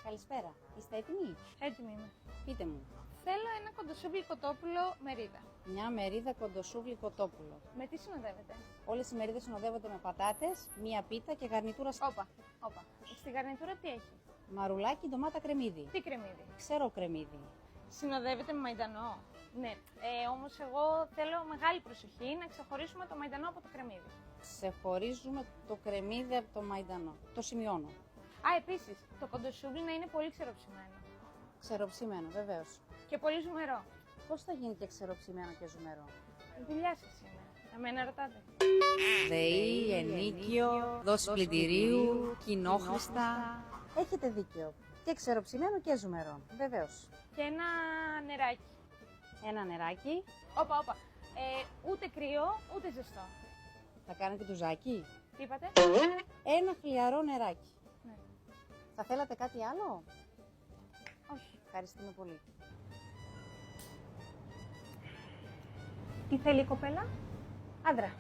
Καλησπέρα. Είστε έτοιμοι? Έτοιμη είμαι. Πείτε μου. Θέλω ένα κοντοσούβλι κοτόπουλο μερίδα. Μια μερίδα κοντοσούβλι κοτόπουλο. Με τι συνοδεύεται? Όλες οι μερίδες συνοδεύονται με πατάτες, μία πίτα και γαρνιτούρα. Όπα. Στη γαρνιτούρα τι έχει? Μαρουλάκι, ντομάτα, κρεμμύδι. Τι κρεμμύδι? Ξέρω κρεμμύδι. Συνοδεύεται με μαϊντανό. Ναι, όμως εγώ θέλω μεγάλη προσοχή να ξεχωρίσουμε το μαϊντανό από το κρεμμύδι. Ξεχωρίζουμε το κρεμμύδι από το μαϊντανό. Το σημειώνω. Α, επίσης, το κοντοσούβλι να είναι πολύ ξεροψημένο. Ξεροψημένο, βεβαίως. Και πολύ ζουμερό. Πώς θα γίνει και ξεροψημένο και ζουμερό? Η δουλειά σας είναι. Εμένα ρωτάτε. ΔΕΗ, ενίκιο, δόση πλυντηρίου, κοινόχρηστα. Έχετε δίκιο. Και ξεροψημένο και ζουμερό. Βεβαίως. Και ένα νεράκι. Ένα νεράκι. Όπα. Ούτε κρύο, ούτε ζεστό. Θα κάνετε τουζάκι. Τι είπατε? Ένα χλιαρό νεράκι. Ναι. Θα θέλατε κάτι άλλο? Όχι. Ευχαριστούμε πολύ. Τι θέλει η κοπέλα? Άντρα.